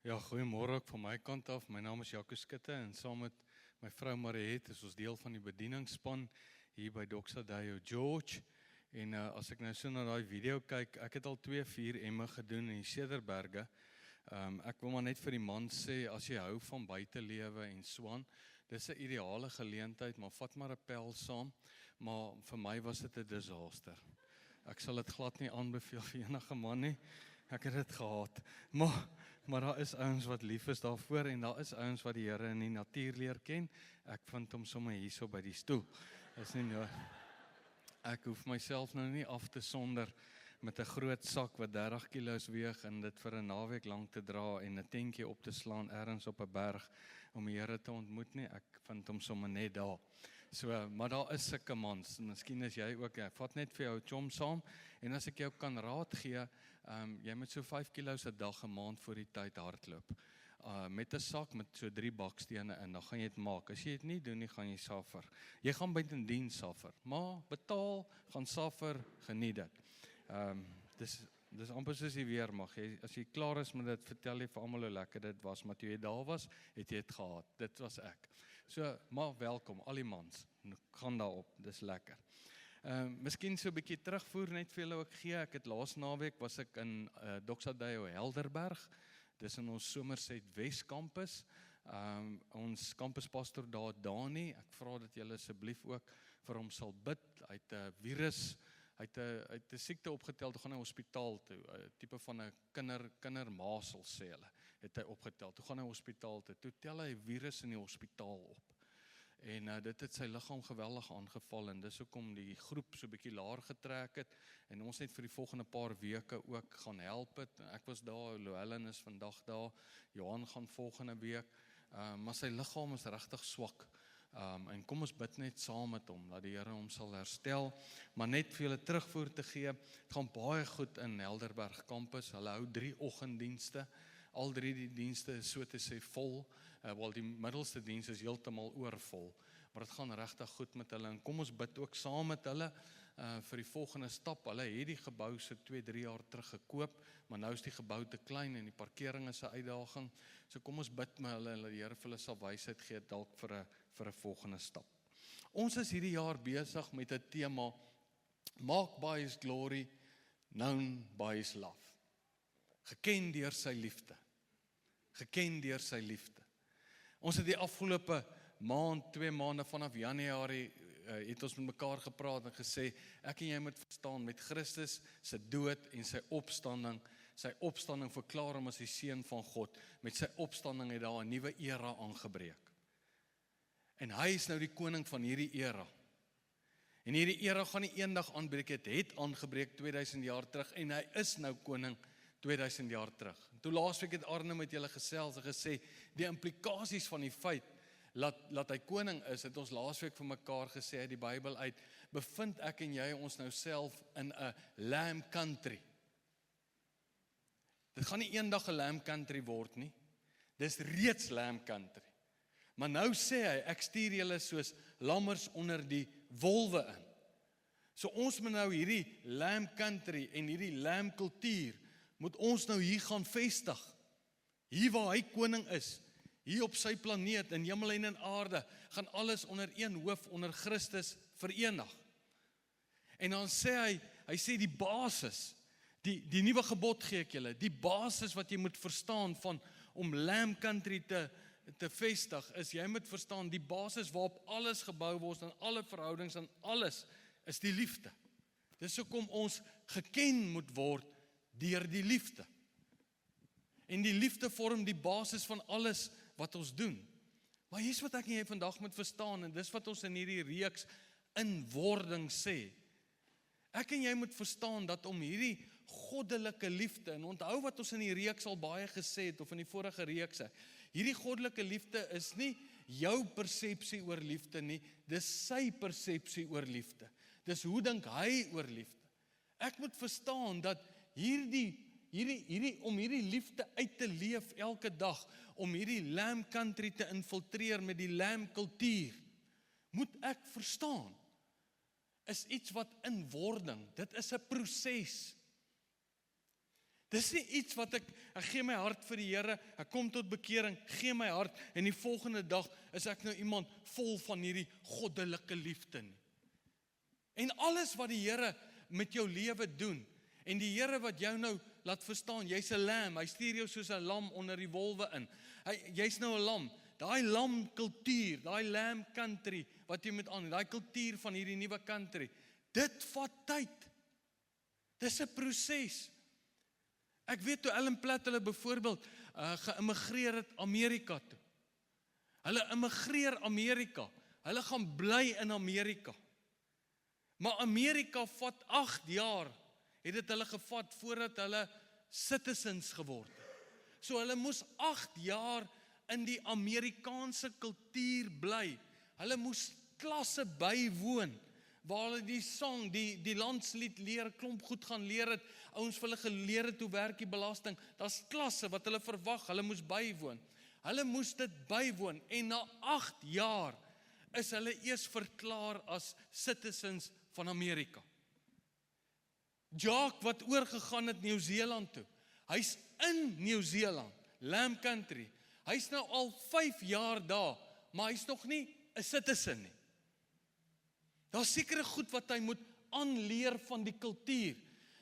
Ja, goeiemôre ook van my kant af. My naam is Jaco Skutte en saam met my vrou Mariette is ons deel van die bedieningsspan hier by Doxa Deo George. En as ek nou so na daai video kyk, ek het al 2-4 emme gedoen in die Cederberge. Ek wil maar net vir die man sê, as jy hou van buitelewe en so aan, dis 'n ideale geleentheid, maar vat maar 'n pel saam. Maar vir my was dit 'n disaster. Ek sal dit glad nie aanbeveel vir enige man nie. Ek het dit gehaat. Maar daar is ouens wat lief is daarvoor en daar is ouens wat die Here in die natuur leer ken. Ek vind hom sommer hierso by die stoel. Is nie nou. Ek hoef myself nou nie af te sonder met 'n groot sak wat 30 kilos weeg en dit vir 'n naweek lank te dra en 'n tentjie op te slaan ergens op 'n berg om die Here te ontmoet nie. Ek vind hom sommer net daar. So, maar daar is sulke mans, miskien is jy ook, ek vat net vir jou chom saam, en as ek jou kan raad gee, jy moet so 5 kilos 'n dag 'n maand voor die tyd hardloop, met 'n sak met so 3 bakstene in, dan gaan jy dit maak. As jy dit nie doen nie, gaan jy suffer. Jy gaan buitendien suffer, maar betaal, gaan suffer, geniet dit. Dis amper soos die weermag. As jy klaar is met dit, vertel jy vir almal hoe lekker dit was, maar toe jy daar was, het jy dit gehad. Dit was ek. So, maar welkom, al die mans, gaan daarop, dis lekker. Miskien so 'n bietjie terugvoer net vir julle ook gee. Ek het laas naweek was ek in Doxa Deo Helderberg. Dis in ons Somerset Wes kampus. Ons kampuspastor daar, Dani, ek vra dat julle asseblief ook vir hom sal bid. Hy het 'n virus, hy het 'n siekte opgetel, toe gaan hy hospitaal toe, 'n tipe van 'n kindermasel sê hulle, het hy opgetel, toe gaan hy hospitaal toe tel hy 'n virus in die hospitaal op. En dit het sy liggaam geweldig aangeval en dis hoekom die groep so 'n bietjie laer getrek het en ons net vir die volgende paar weke ook gaan help het. Ek was daar, Louwelen is vandag daar, Johan gaan volgende week, maar sy liggaam is regtig swak. En kom ons bid net saam met hom, dat die Here hom sal herstel, maar net vir julle terugvoer te gee, het gaan baie goed in Helderberg kampus, hulle hou 3 oggenddienste, al 3 die dienste is so te sê vol, wel die middelste diens is heeltemal oorvol, maar dit gaan regtig goed met hulle, en kom ons bid ook saam met hulle, vir die volgende stap. Hulle het die gebou so 2-3 jaar terug gekoop, maar nou is die gebou te klein en die parkering is 'n uitdaging. So kom ons bid met hulle en die Here vir hulle sal wysheid gee dalk vir 'n volgende stap. Ons is hierdie jaar besig met 'n tema, Marked by His glory, known by His love. Geken deur sy liefde. Geken deur sy liefde. Ons het die afgelope maand, 2 maande vanaf Januarie, het ons met mekaar gepraat en gesê, ek en jy moet verstaan, met Christus se dood en sy opstanding verklaar hom as die seun van God, met sy opstanding het daar 'n nuwe era aangebreek. En hy is nou die koning van hierdie era. En hierdie era gaan nie eendag aanbreek, het aangebreek 2000 jaar terug, en hy is nou koning 2000 jaar terug. En toe laasweek het Arne met julle gesels en gesê, die implikasies van die feit, laat hy koning is, het ons laasweek vir mekaar gesê uit die Bybel uit, bevind ek en jy ons nou self in 'n lamb country. Dit gaan nie eendag 'n lamb country word nie, dis reeds lamb country. Maar nou sê hy, ek stuur julle soos lammers onder die wolwe in. So ons moet nou hierdie lamb country en hierdie lamb kultuur, moet ons nou hier gaan vestig. Hier waar hy koning is, hier op sy planeet, in hemel en in aarde, gaan alles onder een hoof, onder Christus verenig. En dan sê hy sê die basis, die nuwe gebod gee ek julle, die basis wat jy moet verstaan van om lamb country te vestig, is jy moet verstaan, die basis waarop alles gebou word, en alle verhoudings, en alles, is die liefde. Dis hoekom ons geken moet word deur die liefde. En die liefde vorm die basis van alles wat ons doen. Maar hier's wat ek en jy vandag moet verstaan, en dis wat ons in hierdie reeks inwording sê. Ek en jy moet verstaan dat om hierdie goddelike liefde, en onthou wat ons in die reeks al baie gesê het, of in die vorige reekse, hierdie goddelike liefde is nie jou persepsie oor liefde nie, dis sy persepsie oor liefde. Dis hoe dink hy oor liefde. Ek moet verstaan dat om hierdie liefde uit te leef elke dag, om hierdie lamb country te infiltreer met die lamb kultuur, moet ek verstaan, is iets wat in wording, dit is 'n proses. Dis nie iets wat ek gee my hart vir die Here, ek kom tot bekering, gee my hart, en die volgende dag is ek nou iemand vol van hierdie goddelike liefde nie. En alles wat die Here met jou lewe doen, en die Here wat jou nou laat verstaan, jy's 'n lam, hy stuur jou soos 'n lam onder die wolwe in. Jy's nou 'n lam, daai lam kultuur, daai lam country, wat jy moet aan, daai kultuur van hierdie nuwe country, dit vat tyd. Dis 'n proses. Ek weet toe Ellen Platt hulle byvoorbeeld geïmmigreer het Amerika toe. Hulle immigreer Amerika, hulle gaan bly in Amerika. Maar Amerika vat 8 jaar, het dit hulle gevat voordat hulle citizens geword het. So hulle moes 8 jaar in die Amerikaanse kultuur bly. Hulle moes klasse bywoon, waar hulle die sang, die landslied leer, klomp goed gaan leer het, ouens vir hulle geleer het hoe werk die belasting, daar's klasse wat hulle verwag, hulle moes bywoon. Hulle moes dit bywoon, en na 8 jaar is hulle eers verklaar as citizens van Amerika. Jacques wat oorgegaan het Nieu-Seeland toe, hy's in Nieu-Seeland, Lamb Country, hy's nou al 5 jaar daar, maar hy's nog nie 'n citizen nie. Daar's sekere goed wat hy moet aanleer van die kultuur.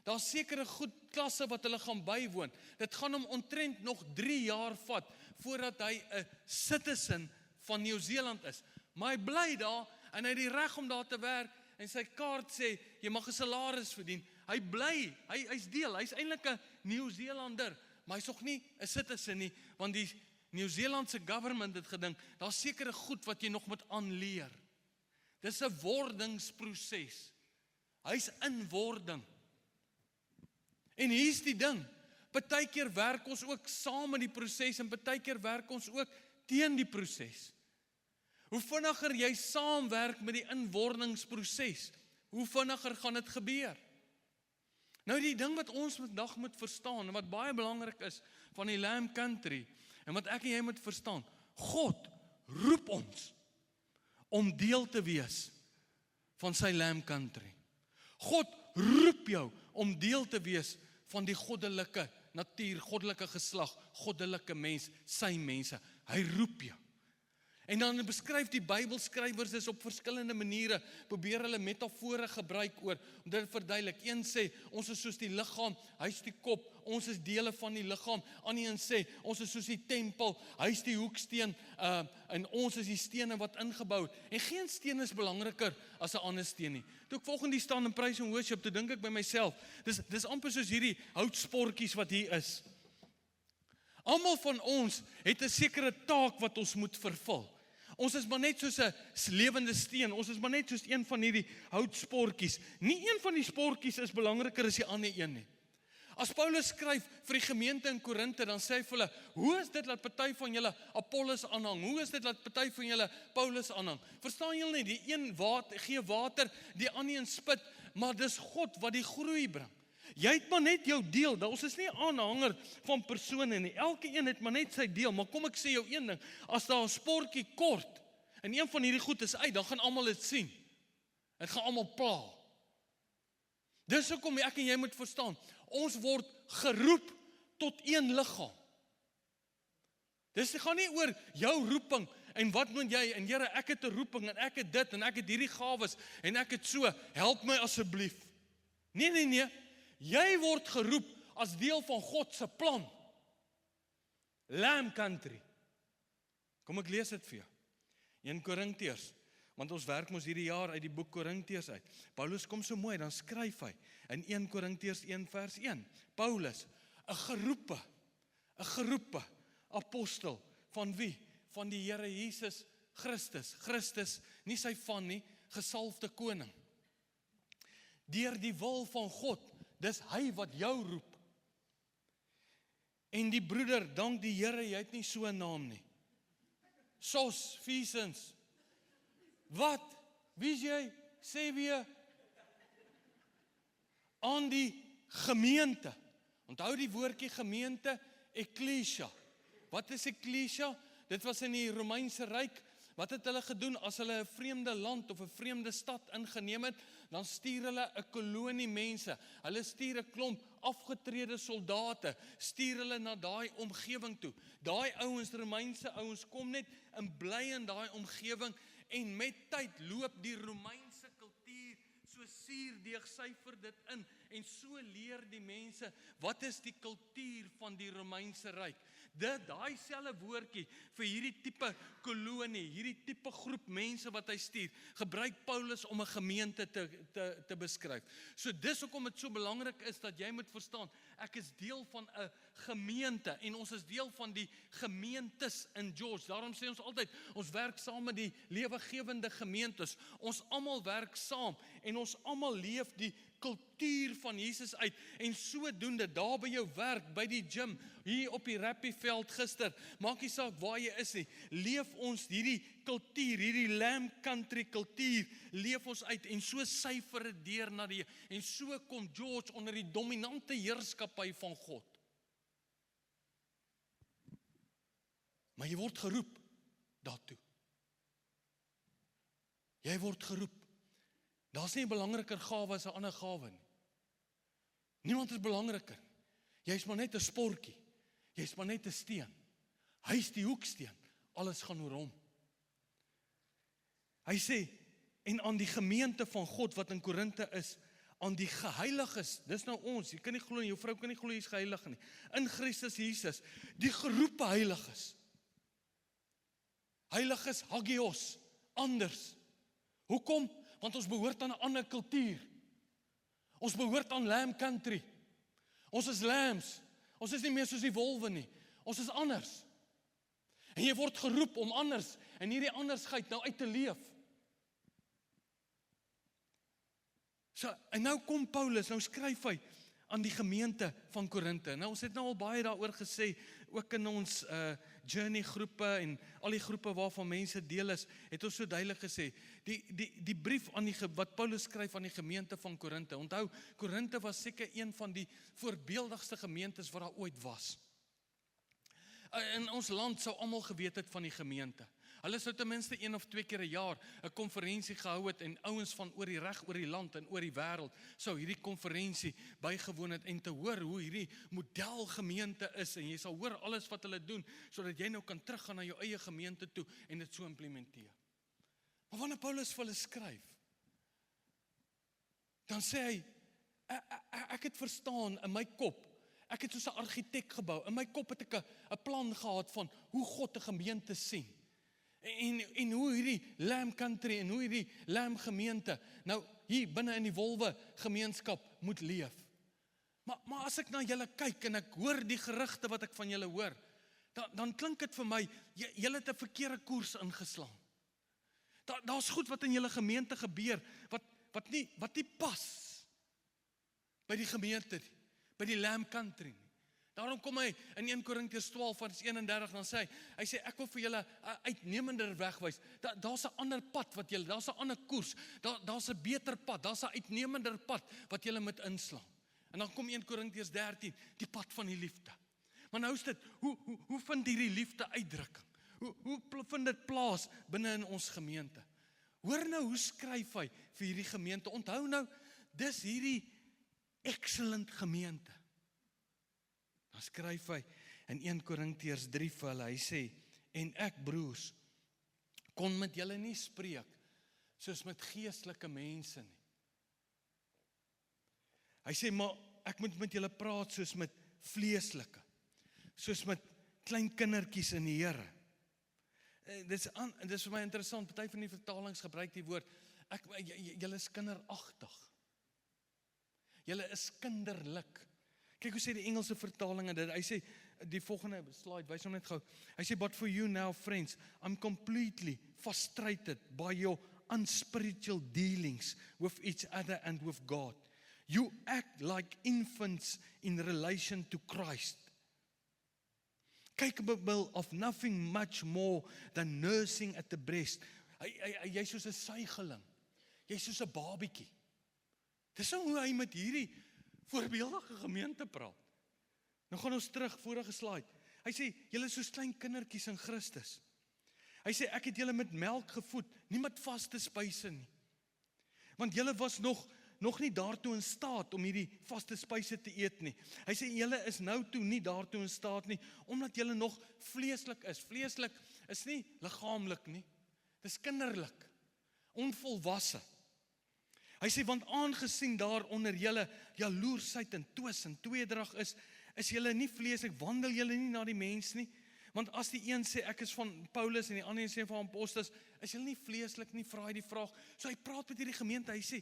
Daar's sekere goed klasse wat hulle gaan bywoon. Dit gaan hom omtrent nog 3 jaar vat voordat hy 'n citizen van Nieu-Seeland is. Maar hy bly daar en hy het die reg om daar te werk en sy kaart sê jy mag 'n salaris verdien. Hy bly, hy's deel, hy's eintlik 'n Nieu-Seelander, maar hy's nog nie 'n citizen nie, want die Nieu-Seelandse government het gedink, daar's sekere goed wat jy nog moet aanleer. Dis 'n wordingsproses. Hy's in wording. En hier's die ding, partykeer werk ons ook saam met die proses en partykeer werk ons ook teen die proses. Hoe vinniger jy saamwerk met die inwordingsproses, hoe vinniger gaan dit gebeur. Nou die ding wat ons vandag moet verstaan, en wat baie belangrik is van die Lamb Country, en wat ek en jy moet verstaan, God roep ons om deel te wees van sy Lamb Country. God roep jou om deel te wees van die goddelike natuur, goddelike geslag, goddelike mens, sy mense. Hy roep jou. En dan beskryf die Bybelskrywers dis op verskillende maniere, probeer hulle metafore gebruik oor, om dit verduidelik. Een sê, ons is soos die liggaam, hy is die kop, ons is dele van die liggaam. Ander een sê, ons is soos die tempel, hy is die hoeksteen, en ons is die stene wat ingebou het. En geen steen is belangriker as 'n ander steen nie. Toe ek volgende die staan in praise and worship, toe dink ek by myself, dis amper soos hierdie houtsportjies wat hier is. Almal van ons het 'n sekere taak wat ons moet vervul. Ons is maar net soos 'n lewende steen, ons is maar net soos een van hierdie houtsportjies. Nie een van die sportjies is belangriker as die ander een nie. As Paulus skryf vir die gemeente in Korinthe, dan sê hy vir hulle, hoe is dit dat party van julle Apollos aanhang? Hoe is dit dat party van julle Paulus aanhang? Verstaan julle nie, die een gee water, die ander een spit, maar dis God wat die groei bring. Jy het maar net jou deel, ons is nie aanhanger van persone nie, elke een het maar net sy deel, maar kom ek sê jou een ding, as daar 'n sportjie kort, en een van hierdie goed is uit, dan gaan almal dit sien, het gaan almal pla. Dis hoekom ek en jy moet verstaan, ons word geroep tot een liggaam. Dis gaan nie oor jou roeping, en wat moet jy, en Here, ek het 'n roeping, en ek het dit, en ek het hierdie gawes, en ek het so, help my asseblief. Nee, jy word geroep as deel van God se plan. Lamb Country. Kom ek lees dit vir jou. 1 Korintiërs, want ons werk mos hierdie jaar uit die boek Korintiërs uit. Paulus kom so mooi, dan skryf hy in 1 Korintiërs 1 vers 1. Paulus, 'n geroepe apostel van wie? Van die Here Jesus Christus. Christus, nie sy van nie, gesalfde koning. Deur die wil van God, dis hy wat jou roep. En die broeder, dank die Here, jy het nie so 'n naam nie. Sosfisens. Wat? Wie is jy? Sê weer. Aan die gemeente. Onthou die woordjie gemeente, ekklesia. Wat is ekklesia? Dit was in die Romeinse ryk, Wat het hulle gedoen as hulle 'n vreemde land of 'n vreemde stad ingeneem het? Dan stuur hulle 'n kolonie mense. Hulle stuur 'n klomp afgetrede soldate, stuur hulle na daai omgewing toe. Daai ouens, Romeinse ouens, kom net en bly in daai omgewing en met tyd loop die Romeinse kultuur so suurdeeg syfer dit in en so leer die mense wat is die kultuur van die Romeinse ryk. Daai selfe woordjie vir hierdie tipe kolonie, hierdie tipe groep mense wat hy stuur, gebruik Paulus om 'n gemeente te beskryf. So dis hoekom dit so belangrik is dat jy moet verstaan, ek is deel van 'n gemeente en ons is deel van die gemeentes in George. Daarom sê ons altyd, ons werk saam met die lewegewende gemeentes. Ons almal werk saam en ons almal leef die kultuur van Jesus uit en sodoende daar by jou werk, by die gym, hier op die Rappieveld gister, maak nie saak waar jy is nie, leef ons hierdie kultuur, hierdie Lamb Country kultuur, leef ons uit en so syfer dit deur na die, en so kom George onder die dominante heerskappy van God. Maar jy word geroep daartoe. Jy word geroep. Daar's nie 'n belangriker gawe as 'n ander gawe nie. Niemand is belangriker. Jy's maar net 'n sportjie. Jy's maar net 'n steen. Hy's die hoeksteen. Alles gaan oor hom. Hy sê, en aan die gemeente van God wat in Korinthe is, aan die geheiliges, dis nou ons, jy kan nie glo, jou vrou kan nie glo jy's geheilig nie, in Christus Jesus, die geroepe heiliges. Heiliges, hagios, anders. Hoekom? Want ons behoort aan 'n ander kultuur. Ons behoort aan Lamb Country. Ons is lambs. Ons is nie meer soos die wolwe nie. Ons is anders. En jy word geroep om anders en hierdie andersheid nou uit te leef. So, en nou kom Paulus, nou skryf hy aan die gemeente van Korinthe. Nou ons het nou al baie daaroor gesê, ook in ons journey groepe en al die groepe waarvan mense deel is, het ons so duidelik gesê, die brief aan wat Paulus skryf aan die gemeente van Korinthe. Onthou, Korinthe was seker een van die voorbeeldigste gemeentes wat daar ooit was. In ons land sou almal geweet het van die gemeente. Hulle sou ten minste 1 of 2 keer 'n jaar 'n konferensie gehou het en ouens van oor die land en oor die wêreld sou hierdie konferensie bygewoon het en te hoor hoe hierdie modelgemeente is en jy sal hoor alles wat hulle doen sodat jy nou kan teruggaan na jou eie gemeente toe en dit so implementeer. Maar wanneer Paulus vir hulle skryf, dan sê hy, ek het verstaan in my kop, ek het soos 'n argitek gebou, in my kop het ek 'n plan gehad van hoe God 'n gemeente sien. En hoe hierdie Lamb Country en hoe hierdie Lamb gemeente nou hier binne in die wolwe gemeenskap moet leef. Maar as ek na julle kyk en ek hoor die gerugte wat ek van julle hoor, dan klink dit vir my, julle het 'n verkeerde koers ingeslaan. Daar's goed wat in julle gemeente gebeur, wat nie pas by die gemeente nie, by die Lamb Country nie. Daarom kom hy in 1 Korintiërs 12 vers 31, dan sê hy sê, ek wil vir julle 'n uitnemender weg wys. Daar's 'n ander pad wat julle, daar's 'n ander koers, daar's 'n beter pad, daar's 'n uitnemender pad wat julle moet inslaan. En dan kom 1 Korintiërs 13, die pad van die liefde. Maar nou is dit, hoe vind hierdie liefde uitdrukking? Hoe vind dit plaas binne in ons gemeente? Hoor nou, hoe skryf hy vir hierdie gemeente? Onthou nou, dis hierdie excellent gemeente. Dan skryf hy in 1 Korintiërs 3 vir hulle, hy sê, en ek broers, kon met julle nie spreek, soos met geestelike mense nie. Hy sê, maar ek moet met julle praat soos met vleeslike, soos met klein kindertjies in die Here. Dis vir my interessant, party van die vertalings gebruik die woord, julle is kinderagtig. Julle is kinderlik. Kyk hoe sê die Engelse vertalinge dit. Hy sê, die volgende slide, wys hom net gou. Hy sê, but for you now, friends, I'm completely frustrated by your unspiritual dealings with each other and with God. You act like infants in relation to Christ, capable of nothing much more than nursing at the breast. Jy soos 'n suigeling. Jy soos 'n babietjie. Dis hoe hy met hierdie voorbeeldige gemeente praat. Nou gaan ons terug, vorige slide. Hy sê, julle is soos klein kindertjies in Christus. Hy sê, ek het julle met melk gevoed, nie met vaste spyse nie. Want julle was nog nie daartoe in staat om hierdie vaste spyse te eet nie. Hy sê, julle is nou toe nie daartoe in staat nie, omdat julle nog vleeslik is. Vleeslik is nie liggaamlik nie. Dis kinderlik, onvolwasse. Hy sê, want aangesien daar onder julle jaloersheid en twis en tweedrag is julle nie vleeslik, wandel julle nie na die mens nie. Want as die een sê, ek is van Paulus en die ander sê van Apostus, is julle nie vleeslik nie, vra hy die vraag. So hy praat met hierdie gemeente, hy sê,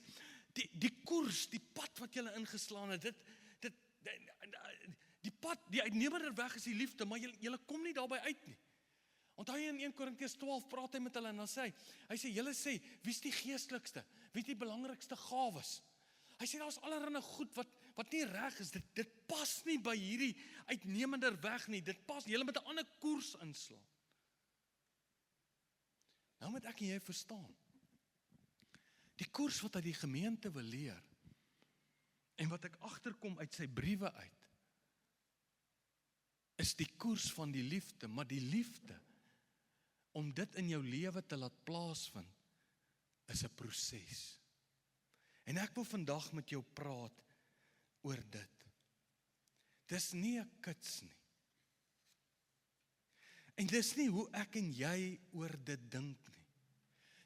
die koers, die pad wat julle ingeslaan het, die pad, die uitnemender weg is die liefde, maar julle kom nie daarby uit nie. Onthou jy in 1 Korintiërs 12 praat hy met hulle en dan sê hy sê, julle sê, wie is die geestelikste? Wie is die belangrikste gawes? Hy sê, daar is allerlei goed wat nie reg is, dit pas nie by hierdie uitnemender weg nie, dit pas, julle moet 'n ander koers inslaan. Nou moet ek en jy verstaan, die koers wat hy die gemeente wil leer, en wat ek agterkom uit sy briewe uit, is die koers van die liefde, maar die liefde, om dit in jou lewe te laat plaasvind, is 'n proses. En ek wil vandag met jou praat oor dit. Dis nie 'n kits nie. En dis nie hoe ek en jy oor dit dink nie.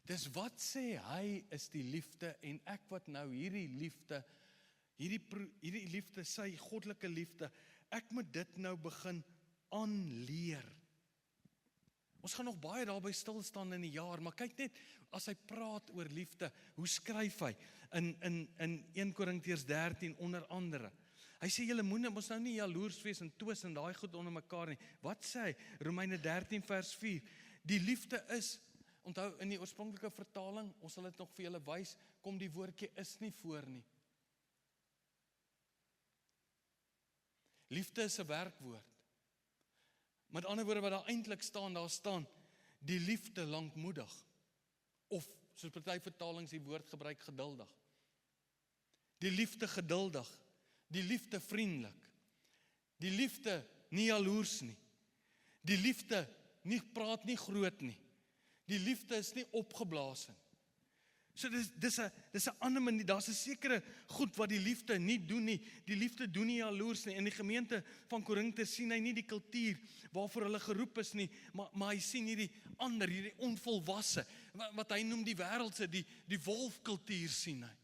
Dis wat sê hy is die liefde en ek wat nou hierdie liefde, hierdie liefde, sy goddelike liefde, ek moet dit nou begin aanleer. Ons gaan nog baie daarby stil staan in die jaar, maar kyk net, as hy praat oor liefde, hoe skryf hy in 1 Korintiërs 13 onder andere. Hy sê, julle moet ons nou nie jaloers wees en twis en daai goed onder mekaar nie. Wat sê hy? Romeine 13 vers 4. Die liefde is, onthou in die oorspronklike vertaling, ons sal dit nog vir julle wys, kom die woordjie is nie voor nie. Liefde is 'n werkwoord. Met ander woorde wat daar eintlik staan, daar staan, die liefde lankmoedig. Of, soos party vertalings die woord gebruik, geduldig. Die liefde geduldig. Die liefde vriendelik. Die liefde nie jaloers nie. Die liefde nie praat nie groot nie. Die liefde is nie opgeblaas nie. So dis 'n ander manier, daar's 'n sekere goed wat die liefde nie doen nie. Die liefde doen nie jaloers nie. In die gemeente van Korinthe sien hy nie die kultuur waarvoor hulle geroep is nie, maar hy sien hierdie ander, hierdie onvolwasse, wat hy noem die wêreldse, die wolfkultuur sien hy.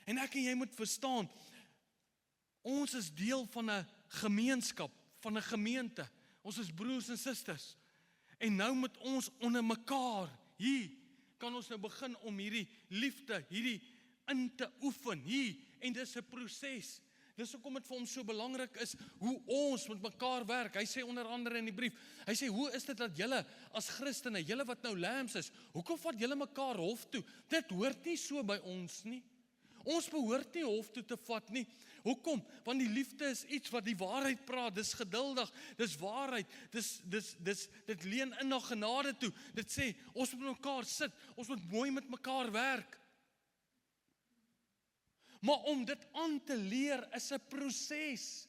En ek en jy moet verstaan, ons is deel van 'n gemeenskap, van 'n gemeente. Ons is broers en susters. En nou moet ons onder mekaar, hier kan ons nou begin om hierdie liefde, hierdie in te oefen, hier, en dis 'n proses. Dis hoekom dit vir hom so belangrik is, hoe ons met mekaar werk. Hy sê onder andere in die brief, hy sê, hoe is dit dat julle as Christene, julle wat nou lambs is, hoekom vat julle mekaar hof toe? Dit hoort nie so by ons nie. Ons behoort nie hof toe te vat nie. Hoekom? Want die liefde is iets wat die waarheid praat, dis geduldig, dis waarheid, dit leen in na genade toe. Dit sê, ons moet met mekaar sit, ons moet mooi met mekaar werk. Maar om dit aan te leer is 'n proses.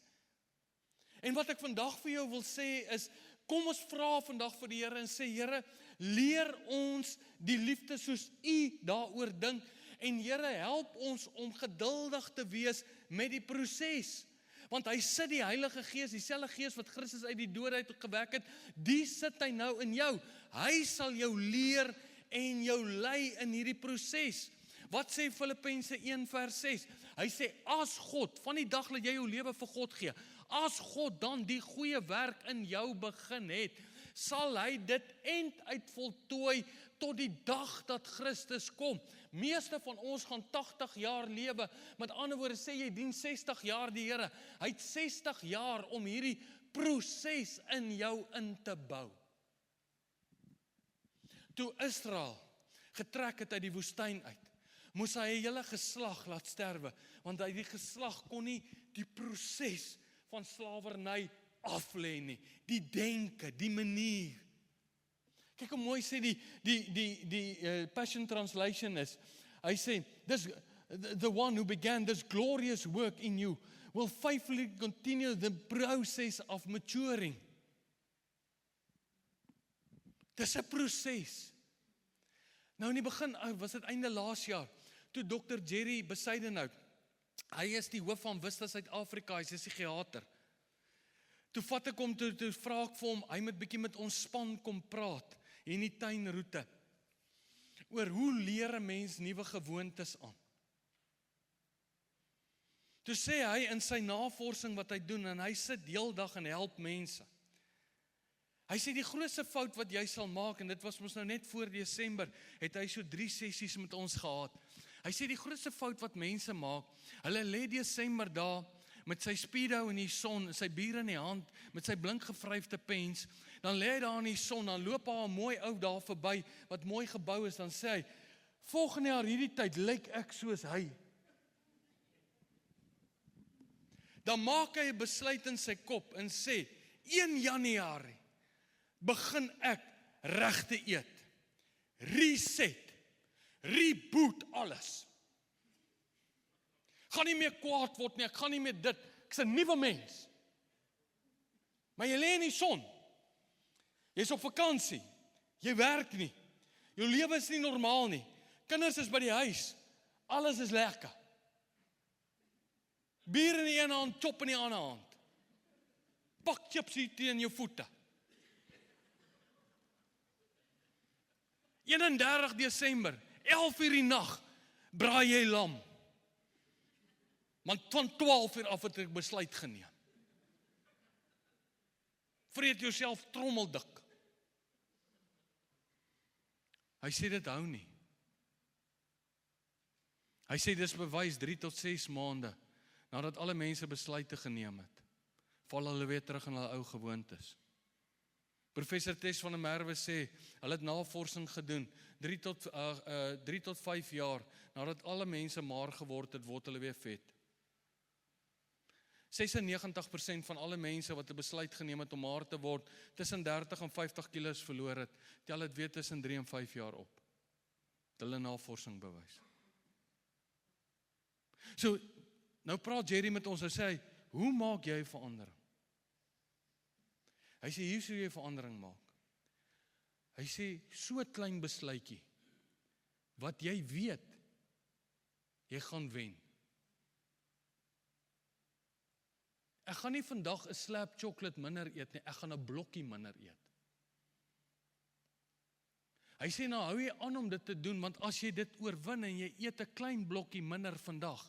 En wat ek vandag vir jou wil sê is, kom ons vra vandag vir die Here en sê, Here, leer ons die liefde soos U daaroor dink. En Here, help ons om geduldig te wees met die proses. Want hy sit die Heilige Gees, dieselfde Gees wat Christus uit die dood uit gewek het, die sit hy nou in jou. Hy sal jou leer en jou lei in hierdie proses. Wat sê Filippense 1 vers 6? Hy sê, as God, van die dag dat jy jou lewe vir God gee, as God dan die goeie werk in jou begin het, sal hy dit einduit voltooi tot die dag dat Christus kom. Meeste van ons gaan 80 jaar lewe. Met ander woorde sê jy dien 60 jaar die Here. Hy het 60 jaar om hierdie proses in jou in te bou. Toe Israel getrek het uit die woestyn uit, moes hy 'n hele geslag laat sterwe, want hy die geslag kon nie die proses van slawerny aflê nie, die denke, die manier. Kyk hoe mooi sê die Passion Translation is. Hy sê, the one who began this glorious work in you will faithfully continue the process of maturing. Dis 'n proses. Nou in die begin, was dit einde laas jaar, toe Dr. Jerry Besuidenhout, hy is die hoof van Vista Suid-Afrika, hy is 'n psigiater. Toe vat ek hom, toe vra ek vir hom, hy moet bietjie met ons span kom praat, hier in die tuinroete, oor hoe leer 'n mens nuwe gewoontes aan. Toe sê hy in sy navorsing wat hy doen, en hy sit heeldag en help mense. Hy sê die grootste fout wat jy sal maak, en dit was mos nou net voor Desember, het hy so 3 sessies met ons gehad. Hy sê die grootste fout wat mense maak, hulle lê Desember daar, met sy speedo in die son, sy bier in die hand, met sy blink gevryfde pens, dan lê hy daar in die son, dan loop daar 'n mooi ou daar verby, wat mooi gebou is, dan sê hy, volgende jaar hierdie tyd, lyk ek soos hy. Dan maak hy 'n besluit in sy kop, en sê, 1 Januarie, begin ek reg te eet, reset, reboot alles. Gaan nie meer kwaad word nie, ek gaan nie meer dit, ek's 'n nuwe mens. Maar jy lê in die son, jy's op vakansie, jy werk nie, jou lewe is nie normaal nie, kinders is by die huis, alles is lekker. Bier in die ene hand, chop in die ander hand. Pak chips hier teen jou voete. 31 Desember, 11 uur die nag, braai jy lam. Want van 12 uur af het ek besluit geneem. Vreet jouself trommeldik. Hy sê dit hou nie. Hy sê dis bewys 3 tot 6 maande, nadat alle mense besluite geneem het, val hulle weer terug in hulle ou gewoontes. Professor Tess van der Merwe sê, hulle het navorsing gedoen, 3 tot 5 jaar, nadat alle mense maar geword het, word hulle weer vet. 96% van alle mense wat 'n besluit geneem het om maar te word, tussen 30 en 50 kilos verloor het, tel dit weer tussen 3 en 5 jaar op. Hulle navorsing bewys. So, nou praat Jerry met ons, hy sê, hoe maak jy verandering? Hy sê, hier sou jy verandering maak. Hy sê, so 'n klein besluitjie, wat jy weet, jy gaan wen. Ek gaan nie vandag 'n slab chocolate minder eet nie, ek gaan 'n blokkie minder eet. Hy sê, nou hou jy aan om dit te doen, want as jy dit oorwin en jy eet 'n klein blokkie minder vandag,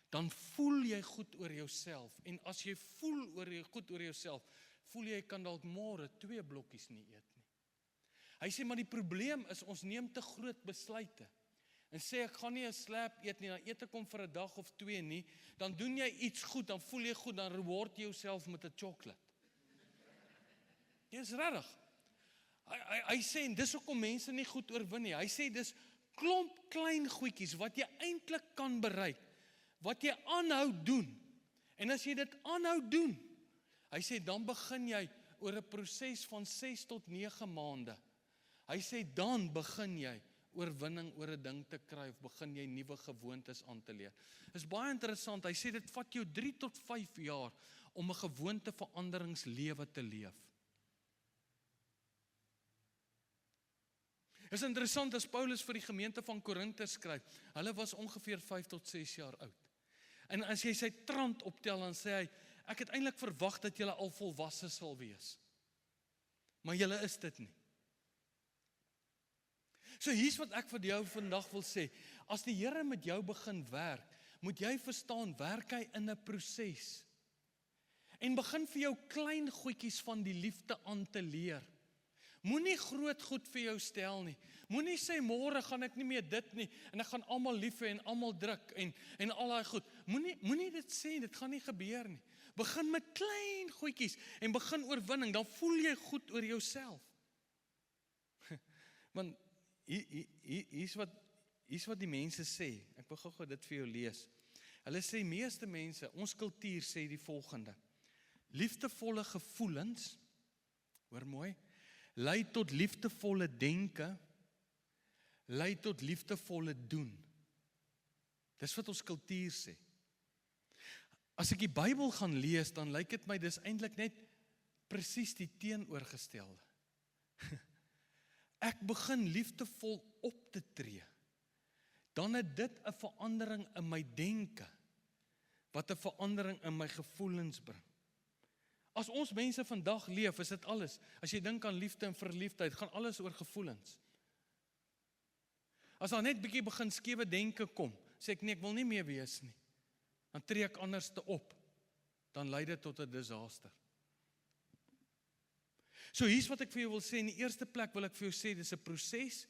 dan voel jy goed oor jouself. En as jy voel goed oor jouself, voel jy kan dalk môre 2 blokkies nie eet nie. Hy sê, maar die probleem is, ons neem te groot besluite. En sê, ek gaan nie 'n slab eet nie, dan eet ek hom vir 'n dag of 2 nie, dan doen jy iets goed, dan voel jy goed, dan reward jy jouself met 'n chocolate. Dis regtig. Hy sê, en dis hoekom mense nie goed oorwin nie. Hy sê, dis klomp klein goedjies, wat jy eintlik kan bereik, wat jy aanhou doen. En as jy dit aanhou doen, hy sê, dan begin jy oor 'n proses van 6 tot 9 maande. Hy sê, dan begin jy oorwinning oor 'n ding te kry, of begin jy nuwe gewoontes aan te leer. Is baie interessant, hy sê, dit vat jou 3 tot 5 jaar, om 'n gewoonteveranderingslewe te leef. Is interessant, as Paulus vir die gemeente van Korinthe skryf, hulle was ongeveer 5 tot 6 jaar oud. En as jy sy trant optel, dan sê hy, ek het eintlik verwag dat julle al volwasse sal wees. Maar julle is dit nie. So hier's wat ek vir jou vandag wil sê. As die Here met jou begin werk, moet jy verstaan, werk hy in 'n proses. En begin vir jou klein goedjies van die liefde aan te leer. Moenie groot goed vir jou stel nie. Moenie sê, môre gaan ek nie meer dit nie, en ek gaan almal lief hê en almal druk, en al daai goed. Moenie dit sê, dit gaan nie gebeur nie. Begin met klein goedjies, en begin oorwinning, dan voel jy goed oor jouself. Want hier's wat die mense sê, ek wil gou dit vir jou lees. Hulle sê, meeste mense, ons kultuur sê die volgende, liefdevolle gevoelens, hoor mooi, lei tot liefdevolle denke, lei tot liefdevolle doen. Dis wat ons kultuur sê. As ek die Bybel gaan lees, dan lyk dit my, dis eintlik net presies die teenoorgestelde. ek begin liefdevol op te tree, dan het dit 'n verandering in my denke, wat 'n verandering in my gevoelens bring. As ons mense vandag leef, is dit alles. As jy dink aan liefde en verliefdheid, gaan alles oor gevoelens. As daar net bietjie begin skewe denke kom, sê ek nee, ek wil nie meer wees nie. Dan tree ek anders te op. Dan lei dit tot 'n disaster. So hier's wat ek vir jou wil sê. In die eerste plek wil ek vir jou sê, dis 'n proses.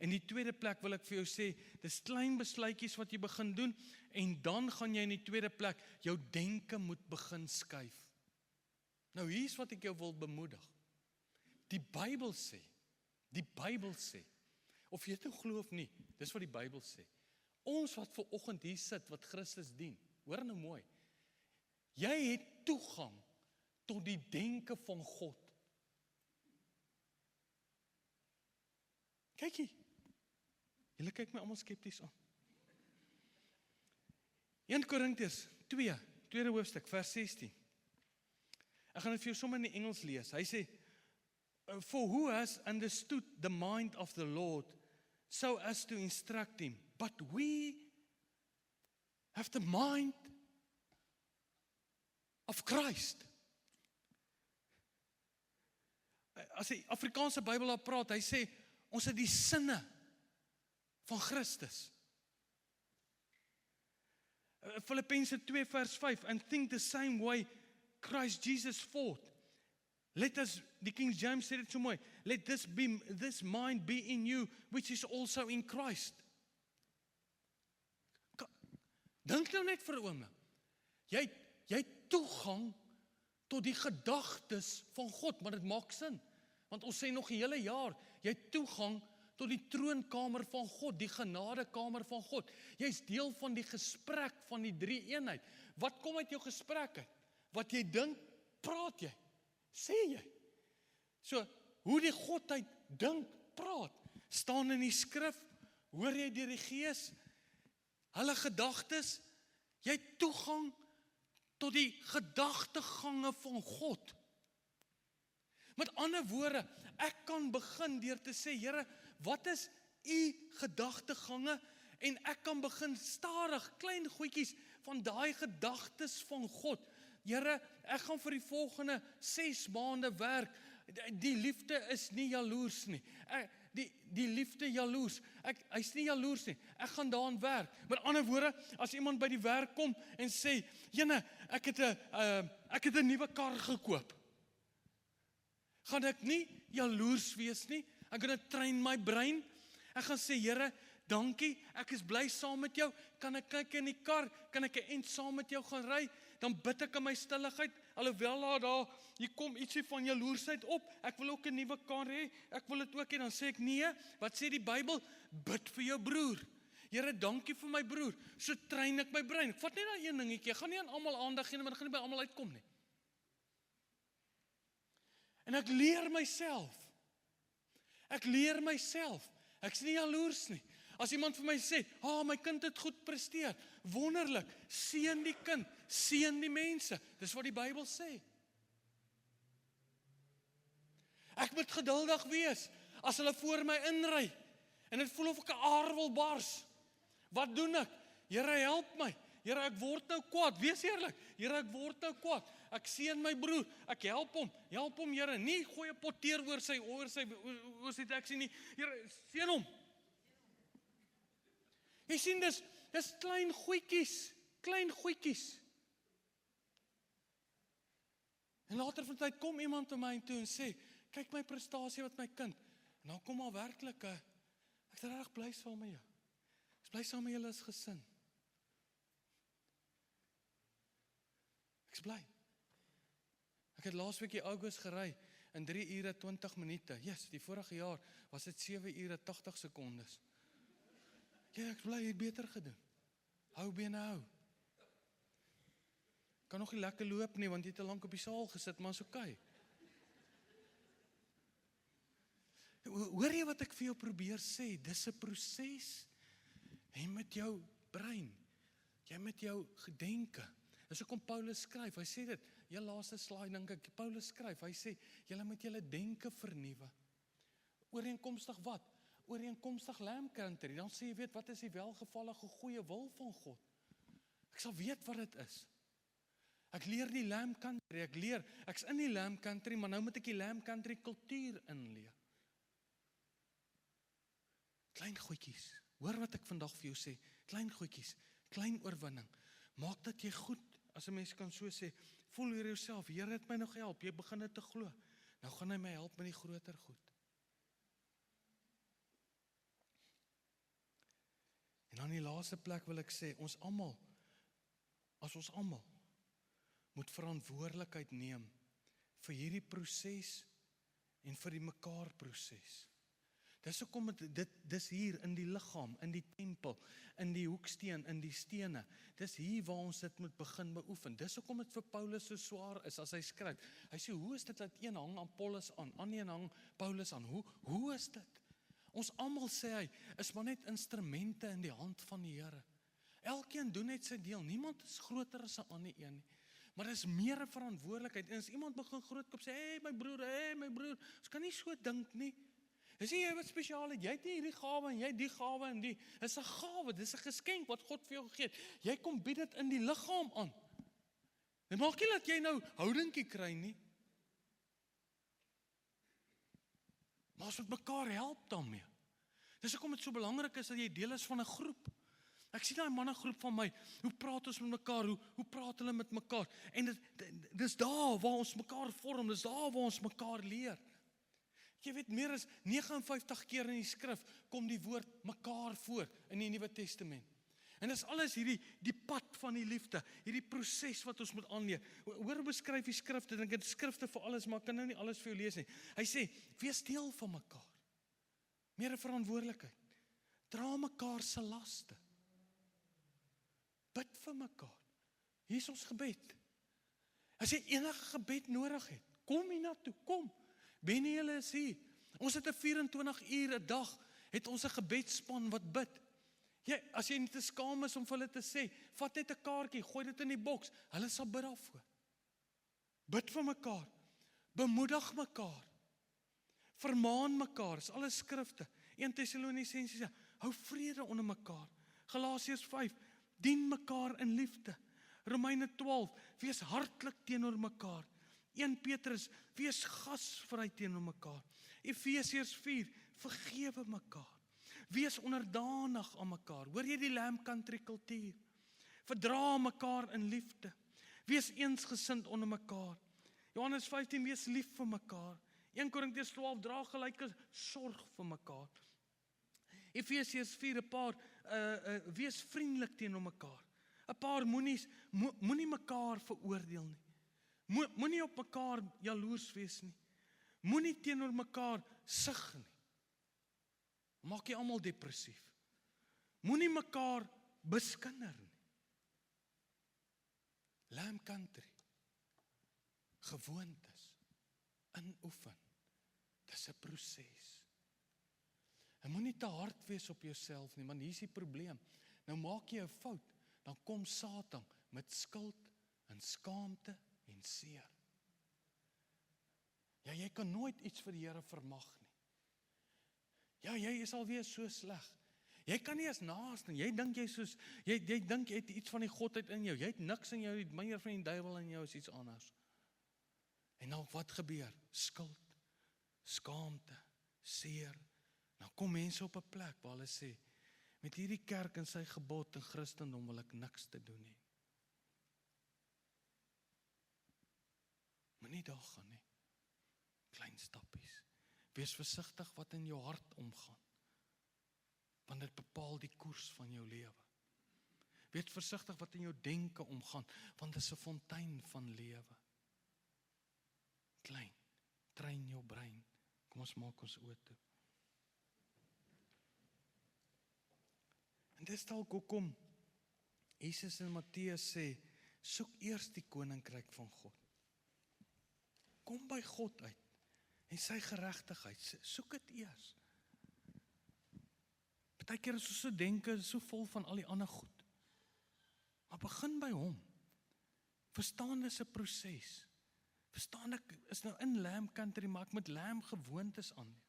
En die tweede plek wil ek vir jou sê, dis klein besluitjies wat jy begin doen, en dan gaan jy in die tweede plek, jou denke moet begin skuif. Nou hier's wat ek jou wil bemoedig. Die Bybel sê, of jy dit nou glo of nie, dis wat die Bybel sê. Ons wat ver oggend hier sit, wat Christus dien, hoor nou mooi, jy het toegang tot die denke van God. Kyk hier, julle kyk my almal skepties aan. 1 Korintiërs 2, tweede hoofstuk, vers 16. Ek gaan dit vir jou sommer in die Engels lees. Hy sê, for who has understood the mind of the Lord, so as to instruct him, but we have the mind of Christ. As die Afrikaanse Bybel daar praat, hy sê, ons het die sinne van Christus. Filippense 2 vers 5, and think the same way Christ Jesus thought. Let us, die King James sê dit so mooi, let this mind be in you, which is also in Christ. Dink nou net vir 'n oomblik. Jy het toegang tot die gedagtes van God, maar dit maak sin. Want ons sê nog die hele jaar, jy het toegang tot die troonkamer van God, die genadekamer van God. Jy's deel van die gesprek van die drie eenheid. Wat kom uit jou gesprek uit? Wat jy dink, praat jy, sê jy. So, hoe die Godheid dink, praat, staan in die skrif, hoor jy deur die Gees, hulle gedagtes, jy het toegang tot die gedagtegange van God. Met ander woorde, ek kan begin deur te sê, Here, wat is u gedagtegange? En ek kan begin stadig, klein goedjies van daai gedagtes van God. Here, ek gaan vir die volgende 6 maande werk. Die liefde is nie jaloers nie. Die liefde jaloers. Hy's nie jaloers nie. Ek gaan daaraan werk. Met ander woorde, as iemand by die werk kom en sê, Jene, ek het 'n nuwe kar gekoop. Gaan ek nie jaloers wees nie. Ek gaan train my brein. Ek gaan sê, Here, dankie, ek is bly saam met jou. Kan ek kyk in die kar? Kan ek 'n eind saam met jou gaan ry? Dan bid ek in my stilligheid, alhoewel hier kom ietsie van jaloersheid op. Ek wil ook 'n nuwe kar hê. Ek wil dit ook hê. Dan sê ek, nee, wat sê die Bybel? Bid vir jou broer. Here, dankie vir my broer. So train ek my brein. Ek vat net daai een dingetjie. Ek gaan nie aan almal aandag gee, maar ek gaan nie by almal uitkom nie. En ek leer myself. Ek's nie jaloers nie. As iemand vir my sê, my kind het goed presteer, wonderlik, seën die kind, seën die mense. Dis wat die Bybel sê. Ek moet geduldig wees, as hulle voor my inry, en dit voel of ek 'n aar wil bars. Wat doen ek? Here, help my. Here, ek word nou kwaad, wees eerlik. Here, ek word nou kwaad. Ek seën my broer, ek help hom, Here, nie gooi 'n pot teer oor sy teksie nie. Here, seën hom. Jy sien, dis klein goedjies. En later van tyd kom iemand na my toe en sê, kyk my prestasie met my kind. En dan kom al werklik, ek is regtig bly saam met jou. Ek is bly saam met julle as gesin. Ek is bly. Ek het laasweek die August gery in 3 ure 20 minute. Yes, die vorige jaar was dit 7 ure 80 sekondes. Ja, ek bly, jy het beter gedoen. Hou bene hou. Kan nog nie lekker loop nie, want jy het te lank op die saal gesit, maar is okay. Hoor jy wat ek vir jou probeer sê? Dis 'n proses. Jy met jou brein, jy met jou gedenke. Dis hoekom Paulus skryf, hy sê dit, jou laaste slide dink ek, Paulus skryf, hy sê, julle moet julle denke vernuwe. Ooreenkomstig wat? Ooreenkomstig Lamb Country. Dan sê jy, weet, wat is die welgevallige goeie wil van God? Ek sal weet wat dit is. Ek leer die Lamb Country, ek's in die Lamb Country, maar nou moet ek die Lamb Country kultuur inleer. Klein goedjies, hoor wat ek vandag vir jou sê, klein goedjies, klein oorwinning, maak dat jy goed, as 'n mens kan so sê, voel oor jouself, Here het my nog gehelp, jy begin dit te glo, nou gaan hy my help met die groter goed. En dan die laaste plek wil ek sê, ons almal moet verantwoordelikheid neem vir hierdie proses en vir die mekaar proses. Dis hoekom dis hier in die liggaam, in die tempel, in die hoeksteen, in die stene. Dis hier waar ons dit moet begin beoefen. Dis hoekom dit vir Paulus so swaar is as hy skryf. Hy sê, hoe is dit dat een hang Apollos aan, ander hang Paulus aan? Hoe is dit? Ons almal, sê hy, is maar net instrumente in die hand van die Here. Elkeen doen net sy deel. Niemand is groter as 'n ander een nie. Maar dis meer 'n verantwoordelikheid. En as iemand begin grootkop sê, hey my broer, ons kan nie so dink nie. Dis nie jy wat spesiaal het, jy het nie hierdie gawe en jy die gawe en die. Dis 'n gawe, dis 'n geskenk wat God vir jou gegee het. Jy kom bied dit in die liggaam aan. En maak nie dat jy nou houdingkie kry nie. Maar ons moet mekaar help daarmee. Dis hoekom dit so belangrik is dat jy deel is van 'n groep. Ek sien daai mannegroep van my, hoe praat ons met mekaar, hoe praat hulle met mekaar, en dis daar waar ons mekaar vorm, dis daar waar ons mekaar leer. Jy weet, meer as 59 keer in die skrif, kom die woord mekaar voor, in die Nuwe Testament. En dis alles die pad van die liefde, hierdie proses wat ons moet aanleer. Hoor beskryf die skrifte, ek het skrifte vir alles, maar ek kan nou nie alles vir jou lees nie. Hy sê, wees deel van mekaar, meer 'n verantwoordelikheid, dra mekaar se laste, bid vir mekaar. Hier is ons gebed. As jy enige gebed nodig het, kom hier na toe, kom. Benny, julle is hier. Ons het 'n 24 uur 'n dag, het ons 'n gebedsspan wat bid. As jy nie te skaam is om vir hulle te sê, vat net 'n kaartjie, gooi dit in die boks, hulle sal bid daarvoor. Bid vir mekaar, bemoedig mekaar, vermaan mekaar, is alle skrifte. 1 Tessalonisense sê, hou vrede onder mekaar. Galasiërs 5, dien mekaar in liefde. Romeine 12, wees hartlik teenoor mekaar. 1 Petrus, wees gasvry teenoor mekaar. Efesiërs 4, vergewe mekaar. Wees onderdanig aan mekaar. Hoor jy die Lamb Country kultuur? Verdra mekaar in liefde. Wees eensgesind onder mekaar. Johannes 15, wees lief vir mekaar. 1 Korintiërs 12, dra gelyke sorg vir mekaar. Efesiërs 4, 'n paar, wees vriendelik teenoor mekaar. 'n paar moenie mekaar veroordeel nie. Moenie op mekaar jaloers wees nie. Moenie teenoor mekaar sug nie. Maak jy almal depressief. Moenie mekaar beskinder nie. Lamb Country. Gewoontes. Inoefen. Dis 'n proses. En moenie te hard wees op jouself nie, want hier is die probleem. Nou maak jy 'n fout, dan kom Satan met skuld en skaamte en seer. Ja, jy kan nooit iets vir die Here vermag nie. Ja, jy is alweer so sleg. Jy kan nie eens naas nie. Jy dink jy dink jy het iets van die godheid in jou. Jy het niks in jou, meer van die duiwel in jou is iets anders. En nou wat gebeur? Skuld, skaamte, seer. Nou kom mense op 'n plek waar hulle sê, met hierdie kerk en sy gebod en Christendom wil ek niks te doen hê. Moenie daar gaan nie. Klein stappies. Wees versigtig wat in jou hart omgaan, want dit bepaal die koers van jou lewe. Wees versigtig wat in jou denke omgaan, want dit is 'n fontein van lewe. Klein, train jou brein. Kom ons maak ons oë toe. En dis dalk hoekom Jesus in Matteus sê, soek eers die koninkryk van God. Kom by God uit en sy geregtigheid, soek dit eers. Partykeer is ons so denke, so vol van al die ander goed. Maar begin by hom. Verstaan dis 'n proses. Verstaan ek is nou in Lamb Country, maar ek moet Lamb gewoontes aan.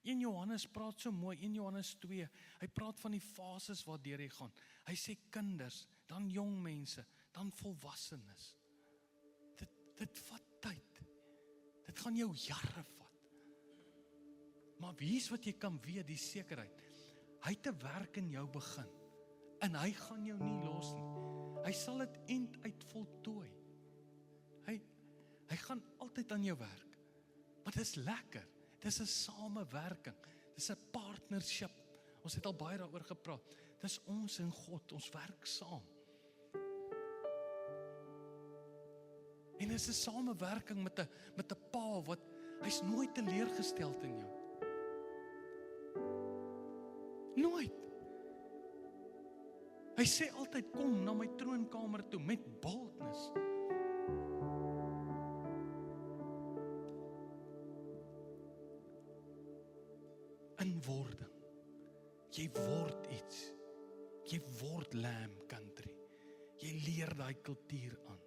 1 Johannes praat so mooi, 1 Johannes 2, hy praat van die fases waardeur jy gaan. Hy sê kinders, dan jong mense, dan volwassenes. Dit vat tyd. Dit gaan jou jare vat. Maar wie's wat jy kan weet, die sekerheid. Hy het 'n werk in jou begin. En hy gaan jou nie los nie. Hy sal dit einduit voltooi. Hy gaan altyd aan jou werk. Maar dit is lekker. Dit is 'n samewerking. Dit is 'n partnership. Ons het al baie daaroor gepraat. Dit is ons en God, ons werk saam. En dit is 'n samewerking met 'n pa wat hy's nooit teleurgesteld in jou. Nooit. Hy sê altyd kom na my troonkamer toe met boldness. Inwording. Jy word iets. Jy word Lamb Country. Jy leer daai kultuur aan.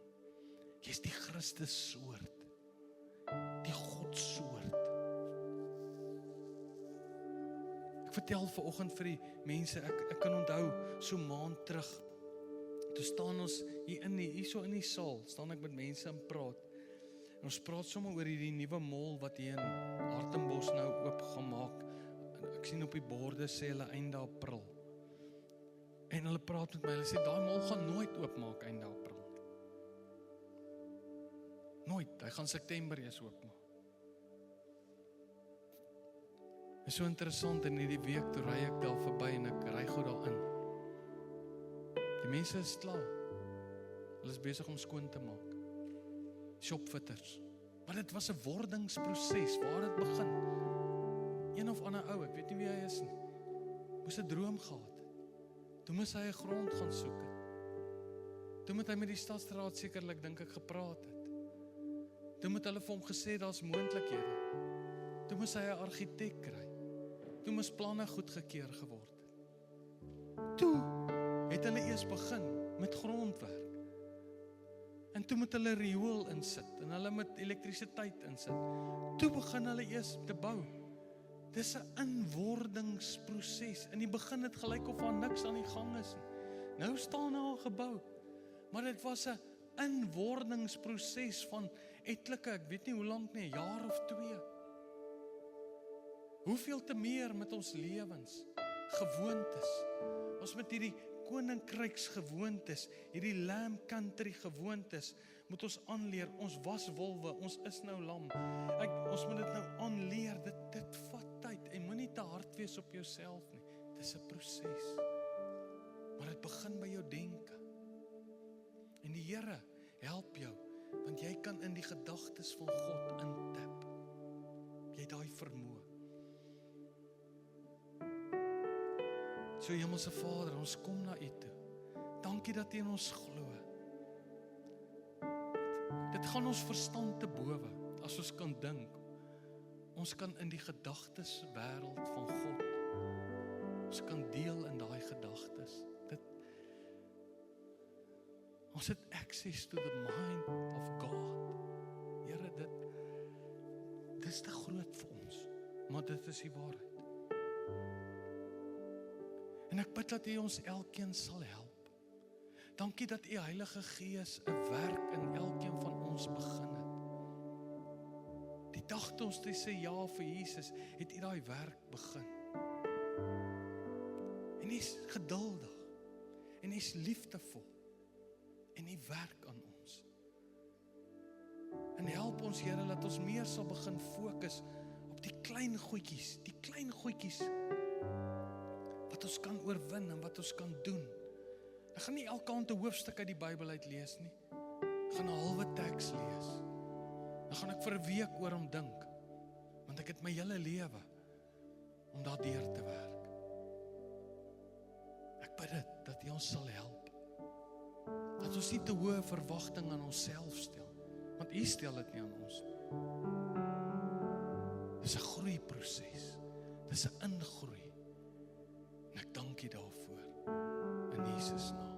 Jy's die Christus soort. Die God soort. Ek vertel vanoggend vir die mense, ek kan onthou so 'n maand terug. Toe staan ons hier so in die saal, staan ek met mense en praat. En ons praat sommer oor hierdie nuwe mall wat hier in Hartenbos nou oop gemaak. Ek sien op die borde sê hulle einde April. En hulle praat met my, hulle sê daai mall gaan nooit oopmaak einde April. Nooit, hy gaan September eers oopmaak. Is so interessant, in hierdie week toe ry ek daar verby en ek ry gou daarin. Die mense is klaar. Hulle is besig om skoon te maak. Shopfitters. Maar dit was 'n wordingsproses waar dit begin. Een of ander ou, ek weet nie wie hy is nie, moes 'n droom gehad het. Toe moes hy 'n grond gaan soek het. Toe moet hy met die stadsraad sekerlik dink ek gepraat het. Toe moet hulle vir hom gesê daar's moontlikhede. Toe moes hy 'n argitek kry. Toe moes planne goedgekeur geword het. Toe het hulle eers begin met grondwerk. En toe moet hulle riool insit en hulle moet elektrisiteit insit. Toe begin hulle eers te bou. Dis 'n inwordingsproses. In die begin het gelyk of daar niks aan die gang is nie. Nou staan daar 'n gebou. Maar dit was 'n inwordingsproses van etlike, ek weet nie hoe lank nie, 'n jaar of 2. Hoeveel te meer met ons lewens, gewoontes. Ons met hierdie koninkryksgewoontes, hierdie Lamb Country gewoontes, moet ons aanleer. Ons was wolwe, ons is nou lam. Ons moet dit nou aanleer. Dit vat tyd en moenie te hard wees op jouself nie. Dis 'n proses. Maar dit begin by jou denke. En die Here help jou, want jy kan in die gedagtes van God intap. Jy het daai vermoë. So Hemelse Vader, ons kom na U toe. Dankie dat U in ons glo. Dit gaan ons verstand te bowe, as ons kan dink. Ons kan in die gedagtes wêreld van God. Ons kan deel in daai gedagtes. Ons het access to the mind of God. Here, dit is te groot vir ons, maar dit is die waarheid. En ek bid dat U ons elkeen sal help. Dankie dat U Heilige Gees 'n werk in elkeen van ons begin het. Die dag toe ons sê ja vir Jesus, het U daai werk begin. En U's geduldig, en U's liefdevol, en U werk aan ons. En help ons, Here, dat ons meer sal begin fokus op die klein goedjies, wat ons kan oorwin en wat ons kan doen. Ek gaan nie elke aand 'n hoofstuk uit die Bybel uit lees nie. Ek gaan 'n halwe teks lees. Dan gaan ek vir 'n week oor hom dink, want ek het my hele lewe om daardeur te werk. Ek bid dit, dat U ons sal help. Dat ons nie te hoë verwagting aan onsself stel, want U stel dit nie aan ons. Dis 'n groeiproses. Dis 'n ingroei. En ek dank U daarvoor. In Jesus naam.